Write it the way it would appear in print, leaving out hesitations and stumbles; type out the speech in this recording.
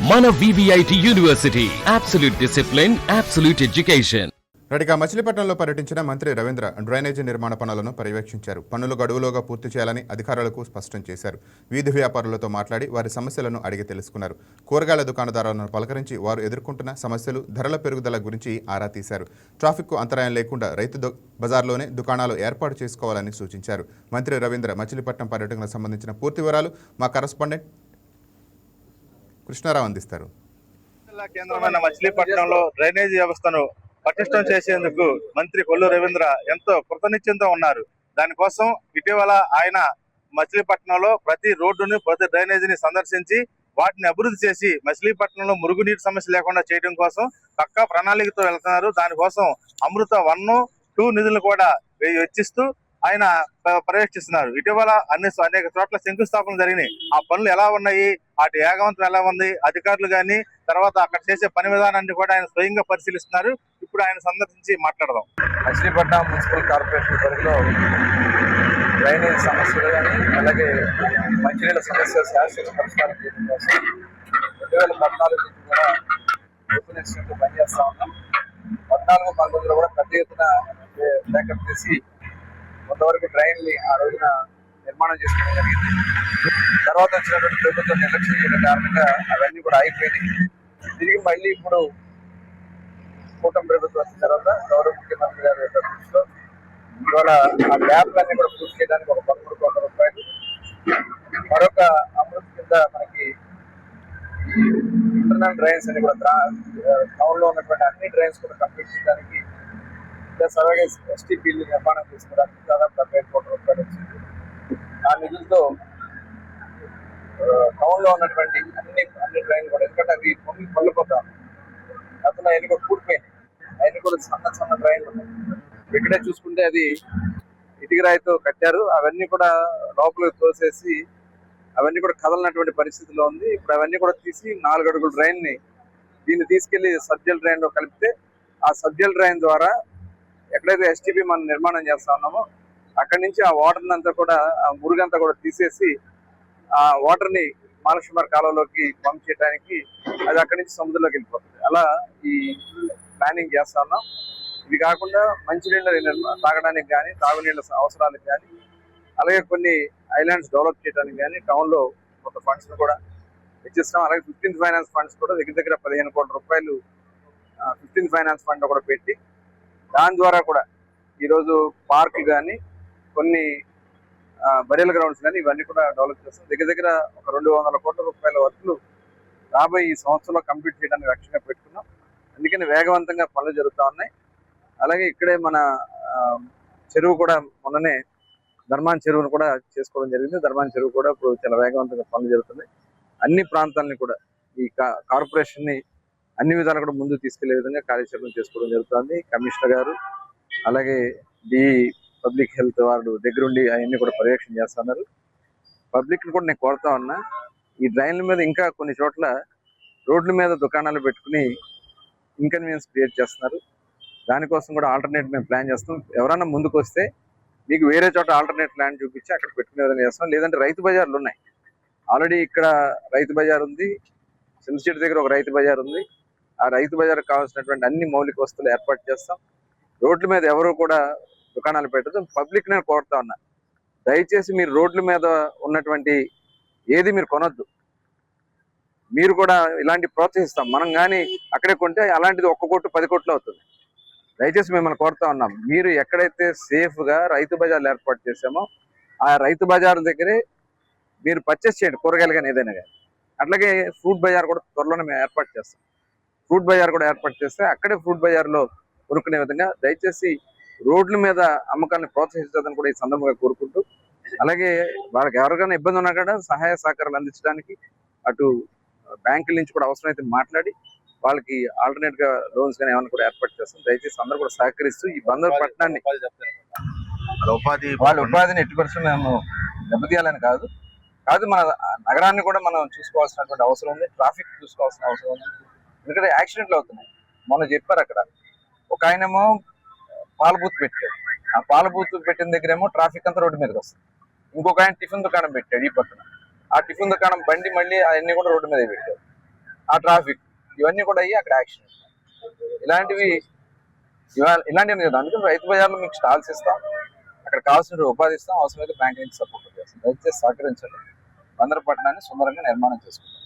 మన VVIT university, absolute discipline, absolute education. రెడ్డిగా మచిలీపట్నంలో పర్యటించిన మంత్రి రవీంద్ర డ్రైనేజీ నిర్మాణ పనులను పర్యవేక్షించారు. పనులు గడువులోగా పూర్తి చేయాలని అధికారులకు స్పష్టం చేశారు. వీధి వ్యాపారులతో మాట్లాడి వారి సమస్యలను అడిగి తెలుసుకున్నారు. కూరగాయల దుకాణదారులను పలకరించి వారు ఎదుర్కొంటున్న సమస్యలు, ధరల పెరుగుదల గురించి ఆరా తీశారు. ట్రాఫిక్కు అంతరాయం లేకుండా రైతు బజార్లోనే దుకాణాలు ఏర్పాటు చేసుకోవాలని సూచించారు. మంత్రి రవీంద్ర మచిలీపట్నం పర్యటనకు సంబంధించిన పూర్తి వివరాలు మా కరస్పాండెంట్ కృష్ణారావు అందిస్తారు. జిల్లా కేంద్రమైన మచిలీపట్నంలో డ్రైనేజీ వ్యవస్థను పటిష్టం చేసేందుకు మంత్రి కొల్లు రవీంద్ర ఎంతో కృతనిశ్చయంతో ఉన్నారు. దానికోసం ఇటీవల ఆయన మచిలీపట్నంలో ప్రతి రోడ్డును, ప్రతి డ్రైనేజీని సందర్శించి వాటిని అభివృద్ధి చేసి మచిలీపట్నంలో మురుగునీటి సమస్య లేకుండా చేయడం కోసం పక్కా ప్రణాళికతో వెళ్తున్నారు. దానికోసం అమృత 1, 2 నిధులను కూడా వెచ్చిస్తూ ఆయన పర్యవేక్షిస్తున్నారు. ఇటీవల అనేక చోట్ల శంకుస్థాపనలు జరిగినాయి. ఆ పనులు ఎలా ఉన్నాయి, వాటి వేగవంతం ఎలా ఉంది, అధికారులు కానీ తర్వాత అక్కడ చేసే పని విధానాన్ని కూడా ఆయన స్వయంగా పరిశీలిస్తున్నారు. ఇప్పుడు ఆయన సందర్శించి మాట్లాడదాం. మచిలీపట్నం మున్సిపల్ కార్పొరేషన్ పరిధిలో డ్రైనేజ్ సమస్యలు కానీ అలాగే మంచినీళ్ళ సమస్య శాశ్వత పరిష్కారం చేయడం కోసం 2014 నుంచి కూడా రూపునిశ్చయంతో పనిచేస్తా ఉన్నాం. 14-19లో కూడా పెద్ద ఎత్తున బ్యాకప్ చేసి కొంతవరకు డ్రైన్లు ఆ రోజున నిర్మాణం చేసుకోవడం జరిగింది. తర్వాత వచ్చినటువంటి ప్రభుత్వం నిర్లక్ష్యం చేయడం కారణంగా అవన్నీ కూడా అయిపోయినాయి. తిరిగి మళ్ళీ ఇప్పుడు కూటమి ప్రభుత్వం వచ్చిన తర్వాత గౌరవ ముఖ్యమంత్రి గారి యొక్క దృష్టిలో ఇవాళ ఆ గ్యాప్లన్నీ కూడా పూర్తి చేయడానికి ఒక 13 కోట్ల రూపాయలు, మరొక అమృత్ కింద మనకి ఇంటర్నల్ డ్రైన్స్ అని కూడా టౌన్ లో ఉన్నటువంటి అన్ని డ్రైన్స్ కూడా కంప్లీట్ చేయడానికి ప్లస్ అలాగే STPలు నిర్మాణం చేసుకోవడానికి దాదాపు 75 కోట్ల రూపాయలు వచ్చింది. ఆ నిధులతో టౌన్ లో ఉన్నటువంటి అన్ని డ్రైన్లు కూడా, ఎందుకంటే అవి పొల్లిపోతాం అతను అవన్నీ కూడా కూడిపోయినాయి. అవన్నీ కూడా సన్న డ్రైన్లు ఉన్నాయి. ఇక్కడే చూసుకుంటే అది ఇటుక రాయితో కట్టారు. అవన్నీ కూడా లోపలికి తోసేసి అవన్నీ కూడా కదలనటువంటి పరిస్థితిలో ఉంది. ఇప్పుడు అవన్నీ కూడా తీసి 4 అడుగుల డ్రైన్ ని దీన్ని తీసుకెళ్లి సబ్జల్ డ్రైన్ లో కలిపితే ఆ సబ్జల్ డ్రైన్ ద్వారా ఎక్కడైతే STP మనం నిర్మాణం చేస్తా ఉన్నామో అక్కడి నుంచి ఆ వాటర్ అంతా కూడా, ఆ మురుగంతా కూడా తీసేసి ఆ వాటర్ ని మాలక్షమార్ కాలంలోకి పంప్ చేయడానికి అది అక్కడి నుంచి సముద్రంలోకి వెళ్ళిపోతుంది. అలా ఈ ప్లానింగ్ చేస్తా ఉన్నాం. ఇది కాకుండా మంచినీళ్ళ తాగడానికి కానీ, తాగునీళ్ళ అవసరాలకు కానీ, అలాగే కొన్ని ఐలాండ్స్ డెవలప్ చేయడానికి కానీ టౌన్ లో కొంత ఫండ్స్ కూడా ఇచ్చిస్తాం. అలాగే 15th ఫైనాన్స్ ఫండ్స్ కూడా దగ్గర 15 కోట్ల రూపాయలు 15th ఫైనాన్స్ ఫండ్ కూడా పెట్టి దాని ద్వారా కూడా ఈరోజు పార్కులు కానీ, కొన్ని బరియల్ గ్రౌండ్స్ కానీ ఇవన్నీ కూడా డెవలప్ చేస్తాం. దగ్గర ఒక 200 కోట్ల రూపాయల వర్కులు రాబోయే ఈ సంవత్సరంలో కంప్లీట్ చేయడానికి లక్ష్యంగా పెట్టుకున్నాం. అందుకని వేగవంతంగా పనులు జరుగుతూ ఉన్నాయి. అలాగే ఇక్కడే మన చెరువు కూడా మొన్ననే ధర్మాన్ చెరువును కూడా చేసుకోవడం జరిగింది. ధర్మాన్ చెరువు కూడా ఇప్పుడు చాలా వేగవంతంగా పనులు జరుగుతున్నాయి. అన్ని ప్రాంతాలని కూడా ఈ కార్పొరేషన్ ని అన్ని విధాలు కూడా ముందుకు తీసుకెళ్లే విధంగా కార్యాచరణ చేసుకోవడం జరుగుతుంది. కమిషనర్ గారు అలాగే పబ్లిక్ హెల్త్ వారు దగ్గరుండి అవన్నీ కూడా పర్యవేక్షణ చేస్తున్నారు. పబ్లిక్ ని కూడా నేను కోరుతా ఉన్నా, ఈ డ్రైన్ల మీద ఇంకా కొన్ని చోట్ల రోడ్ల మీద దుకాణాలు పెట్టుకుని ఇన్కన్వీనియన్స్ క్రియేట్ చేస్తున్నారు. దానికోసం కూడా ఆల్టర్నేట్ మేము ప్లాన్ చేస్తాం. ఎవరైనా ముందుకు వస్తే మీకు వేరే చోట ఆల్టర్నేట్ ప్లాన్ చూపించి అక్కడ పెట్టుకునే విధంగా చేస్తాం. లేదంటే రైతు బజార్లు ఉన్నాయి. ఆల్రెడీ ఇక్కడ రైతు బజార్ ఉంది, సింధుచెట్టు దగ్గర ఒక రైతు బజార్ ఉంది. ఆ రైతు బజార్ కావాల్సినటువంటి అన్ని మౌలిక వస్తువులు ఏర్పాటు చేస్తాం. రోడ్ల మీద ఎవరు కూడా దుకాణాలు పెట్టదు. పబ్లిక్ నేను కోరుతా ఉన్నా, దయచేసి మీరు రోడ్ల మీద ఉన్నటువంటి ఏది మీరు కొనొద్దు. మీరు కూడా ఇలాంటి ప్రోత్సహిస్తాం. మనం కానీ అక్కడే కొంటే అలాంటిది 1 కోటి 10 కోట్లు అవుతుంది. దయచేసి మిమ్మల్ని కోరుతా ఉన్నాం, మీరు ఎక్కడైతే సేఫ్ గా రైతు బజార్లు ఏర్పాటు చేసామో ఆ రైతు బజార్ దగ్గరే మీరు పర్చేస్ చేయండి, కూరగాయలు కానీ ఏదైనా కానీ. అట్లాగే ఫ్రూట్ బజార్ కూడా త్వరలోనే మేము ఏర్పాటు చేస్తాం. ఫ్రూట్ బజార్ కూడా ఏర్పాటు చేస్తే అక్కడే ఫ్రూట్ బజార్ లో కొనుక్కునే విధంగా దయచేసి రోడ్ల మీద అమ్మకాలను ప్రోత్సహించాలని కూడా ఈ సందర్భంగా కోరుకుంటూ, అలాగే వాళ్ళకి ఎవరికైనా ఇబ్బంది ఉన్నా కూడా సహాయ సహకారాలు అందించడానికి అటు బ్యాంకుల నుంచి కూడా అవసరమైతే మాట్లాడి వాళ్ళకి ఆల్టర్నేట్ గా లోన్స్ కానీ ఏమైనా కూడా ఏర్పాటు చేస్తాం. దయచేసి అందరూ కూడా సహకరిస్తూ ఈ బందర్ పట్టణాన్ని వాళ్ళ ఉపాధిని ఎట్టి పరిస్థితుల్లో మేము దెబ్బతీయాలని కాదు మన నగరాన్ని కూడా మనం చూసుకోవాల్సినటువంటి అవసరం ఉంది. ట్రాఫిక్ చూసుకోవాల్సిన అవసరం ఉంది. ఎందుకంటే యాక్సిడెంట్లు అవుతున్నాయి. మొన్న చెప్పారు అక్కడ ఒక ఆయనేమో పాల బూత్ పెట్టాడు. ఆ పాల బూత్ పెట్టిన దగ్గరేమో ట్రాఫిక్ అంతా రోడ్డు మీదకి వస్తుంది. ఇంకొక ఆయన టిఫిన్ దుకాణం పెట్టాడు ఈ పక్కన. ఆ టిఫిన్ దుకాణం బండి మళ్ళీ అవన్నీ కూడా రోడ్డు మీద పెట్టాడు. ఆ ట్రాఫిక్ ఇవన్నీ కూడా అయ్యి అక్కడ యాక్షన్. ఇలాంటివి కదా, అందుకని రైతు బజార్లో మీకు స్టాల్స్ ఇస్తాం, అక్కడ కావాల్సిన ఉపాధి ఇస్తాం, అవసరమైతే బ్యాంక్ నుంచి సపోర్ట్ చేస్తాం. దయచేసి సహకరించండి, బందరపట్నాన్ని సుందరంగా నిర్మాణం చేసుకుంటాం.